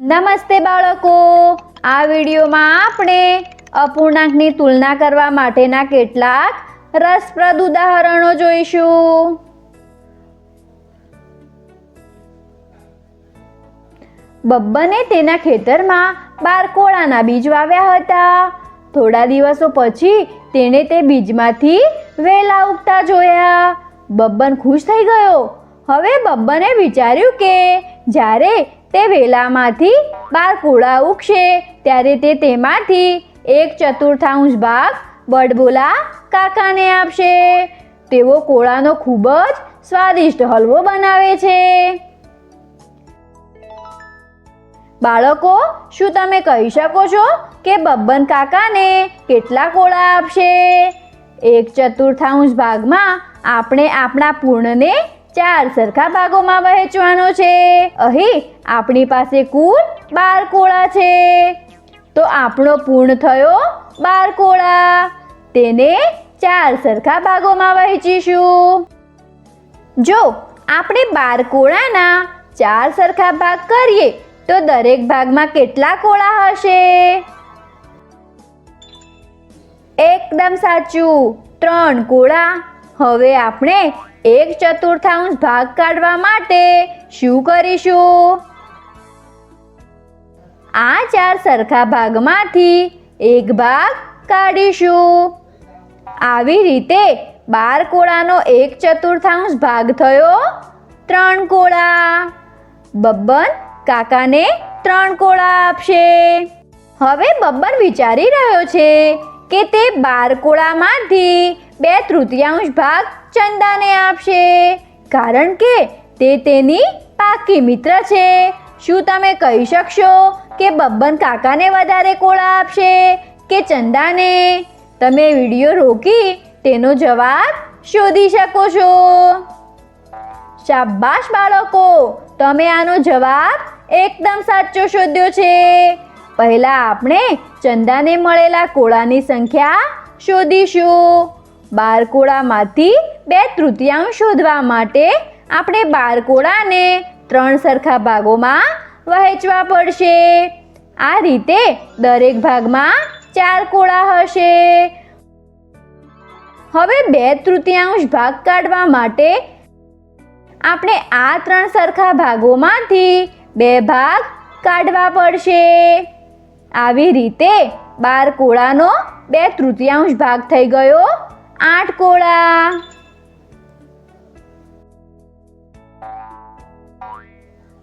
નમસ્તે બાળકો, આ વિડીયોમાં આપણે અપૂર્ણાંકની તુલના કરવા માટેના કેટલાક રસપ્રદ ઉદાહરણો જોઈશું. બબ્બને તેના ખેતરમાં 12 કોળાના બીજ વાવ્યા હતા. થોડા દિવસો પછી તેણે તે બીજમાંથી વેલા ઉગતા જોયા. બબ્બન ખુશ થઈ ગયો. હવે બબ્બને વિચાર્યું કે જ્યારે તે વેલામાંથી 12 કોળા ઉગશે ત્યારે તે તેમાંથી 1/4 ભાગ બડબોલા કાકાને આપશે. તેઓ કોળાનો ખૂબ જ સ્વાદિષ્ટ હલવો બનાવે છે. બાળકો, શું તમે કહી શકો છો કે બબ્બન કાકાને કેટલા કોળા આપશે? 1/4 ભાગમાં આપણે આપણા પૂર્ણને 4 સરખા ભાગોમાં વહેંચવાનો છે. અહીં આપણી પાસે કુલ 12 કોળા છે. તો આપણો પૂર્ણ થયો 12 કોળા. તેને 4 સરખા ભાગોમાં વહેંચીશું. જો આપણે 12 કોળાના 4 સરખા ભાગ કરીએ તો દરેક ભાગમાં કેટલા કોળા હશે? એકદમ સાચું, 3 કોળા. હવે આપણે 1/4 ભાગ કાઢવા માટે શું કરીશું? આ 4 સરખા ભાગમાંથી એક ભાગ કાઢીશું. આવી રીતે 12 કોળાનો 1/4 ભાગ થયો 3 કોળા. બબ્બન કાકાને 3 કોળા આપશે. હવે બબ્બન વિચારી રહ્યો છે કે તે 12 કોળામાંથી 2/3 ભાગ ચંદાને આપશે, કારણ કે તે તેની પાકી મિત્ર છે. શું તમે કહી શકશો કે બબ્બન કાકાને વધારે કોળા આપશે કે ચંદાને? તમે વિડીયો રોકી તેનો જવાબ શોધી શકો છો. શાબાશ બાળકો, તમે આનો જવાબ એકદમ સાચો શોધ્યો છે. પહેલા આપણે ચંદાને મળેલા કોળાની સંખ્યા શોધીશું. 12 કોળામાંથી 2/3 શોધવા માટે આપણે 12 કોળાને 3 સરખા ભાગોમાં વહેંચવા પડશે. આ રીતે દરેક ભાગમાં 4 કોળા હશે. હવે 2/3 ભાગ કાઢવા માટે આપણે આ 3 સરખા ભાગોમાંથી 2 ભાગ કાઢવા પડશે. આવી રીતે 12 કોળાનો 2/3 ભાગ થઈ ગયો 8 કોળા.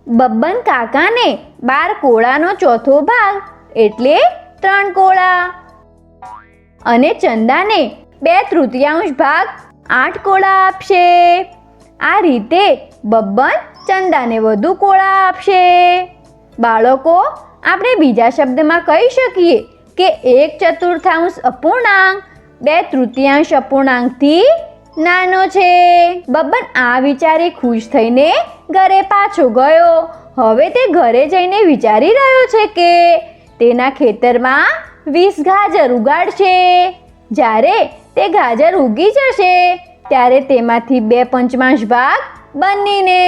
બબ્બન કાકાને 12 કોળાનો ચોથો ભાગ એટલે 3 કોળા અને ચંદાને 2/3 ભાગ 8 કોળા આપશે. આ રીતે બબ્બન ચંદાને વધુ કોળા આપશે. બાળકો, આપણે બીજા શબ્દમાં કહી શકીએ કે 1/4 અપૂર્ણાંક 2/3 અપૂર્ણાંકથી નાનો છે. બબ્બન આ વિચારી ખુશ થઈને ઘરે પાછો ગયો. હવે તે ઘરે જઈને વિચારી રહ્યો છે કે તેના ખેતરમાં 20 ગાજર ઉગાડશે. જ્યારે તે ગાજર ઉગી જશે ત્યારે તેમાંથી 2/5 ભાગ બન્નીને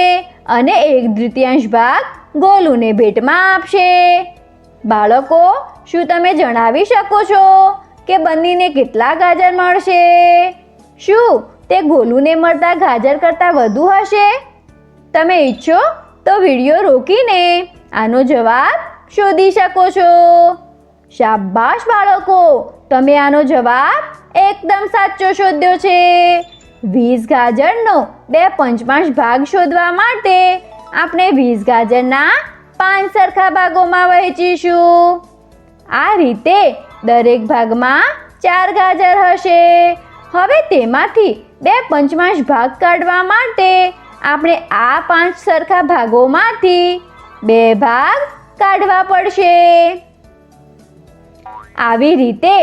અને 1/3 ભાગ ગોલુને ભેટમાં આપશે. બાળકો, શું તમે જણાવી શકો છો કે બન્નીને કેટલા ગાજર મળશે? શું તે ગોલુને મળતા ગાજર કરતાં વધુ હશે? તમે ઈચ્છો તો વિડીયો રોકીને આનો જવાબ શોધી શકો છો. શાબાશ બાળકો, તમે આનો જવાબ એકદમ સાચો શોધ્યો છે. 20 ગાજરનો 2/5 ભાગ શોધવા માટે આપણે 20 ગાજરના 5 સરખા ભાગોમાં વહેંચીશું. આ રીતે દરેક ભાગમાં 4 ગાજર હશે. હવે તેમાંથી 2/5 ભાગ કાઢવા માટે આપણે આ 5 સરખા ભાગોમાંથી 2 ભાગ કાઢવા પડશે. આવી રીતે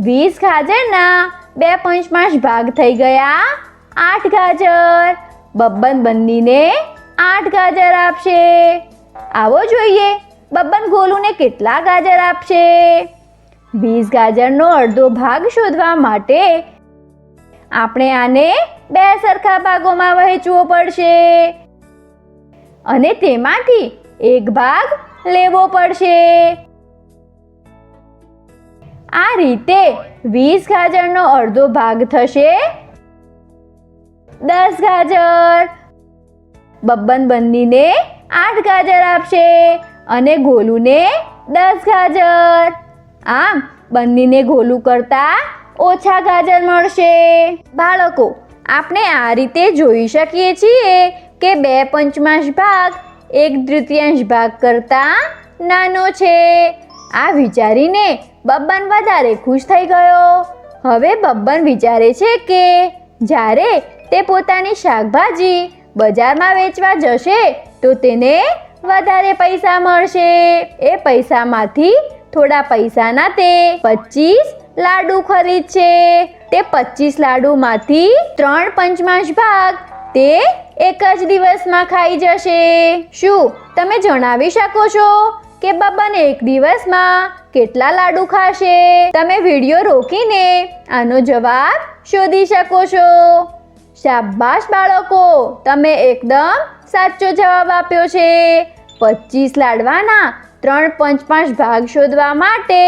20 ગાજરના 2/5 ભાગ થઈ ગયા 8 ગાજર. બબ્બન બન્નીને 8 ગાજર આપશે. આવો જોઈએ બબ્બન ગોલુને કેટલા ગાજર આપશે. 20 ગાજરનો અડધો ભાગ શોધવા માટે આપણે આને 2 સરખા ભાગોમાં વહેંચવો પડશે અને તેમાંથી એક ભાગ લેવો પડશે. આ રીતે 20 ગાજરનો અડધો ભાગ થશે 10 ગાજર. બબ્બન બંનીને 8 ગાજર આપશે અને ગોલુને 10 ગાજર. આમ બંનીને ગોલું કરતા ઓછા ગાજર મળશે. બાળકો, આપણે આ રીતે જોઈ શકીએ છીએ કે 2/5 ભાગ 1/3 ભાગ કરતાં નાનો છે. આ વિચારીને બબ્બન વધારે ખુશ થઈ ગયો. હવે બબ્બન વિચારે છે કે જ્યારે તે પોતાની શાકભાજી બજારમાં વેચવા જશે તો તેને વધારે પૈસા મળશે. એ પૈસામાંથી થોડા પૈસાના તે 25 લાડુ ખરીદશે. તે 25 લાડુમાંથી 3/5 ભાગ તે એક જ દિવસમાં ખાઈ જશે. શું તમે જણાવી શકો છો કે બબ્બન એક દિવસમાં કેટલા લાડુ ખાશે? તમે વિડીયો રોકીને આનો જવાબ શોધી શકો છો. શાબાશ બાળકો, તમે એકદમ સાચો જવાબ આપ્યો છે. 25 લાડવાના 3/5 ભાગ શોધવા માટે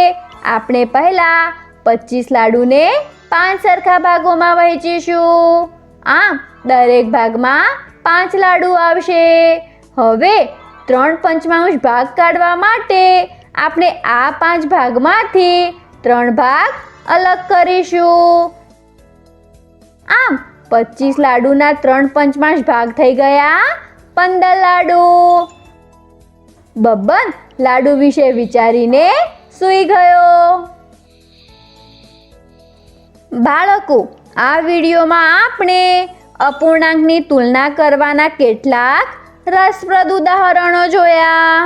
આપણે પહેલા 25 લાડુને 5 સરખા ભાગોમાં વહેંચીશું. આમ દરેક ભાગમાં 5 લાડુ આવશે. હવે 3/5 ભાગ કાઢવા માટે આપણે આ 5 ભાગમાંથી 3 ભાગ અલગ કરીશું. આમ 25 લાડુના 3/5 ભાગ થઈ ગયા 15 લાડુ. બબ્બન લાડુ વિશે વિચારીને સૂઈ ગયો. બાળકો, આ વિડીયોમાં આપણે અપૂર્ણાંકની તુલના કરવાના કેટલાક રસપ્રદ ઉદાહરણો જોયા.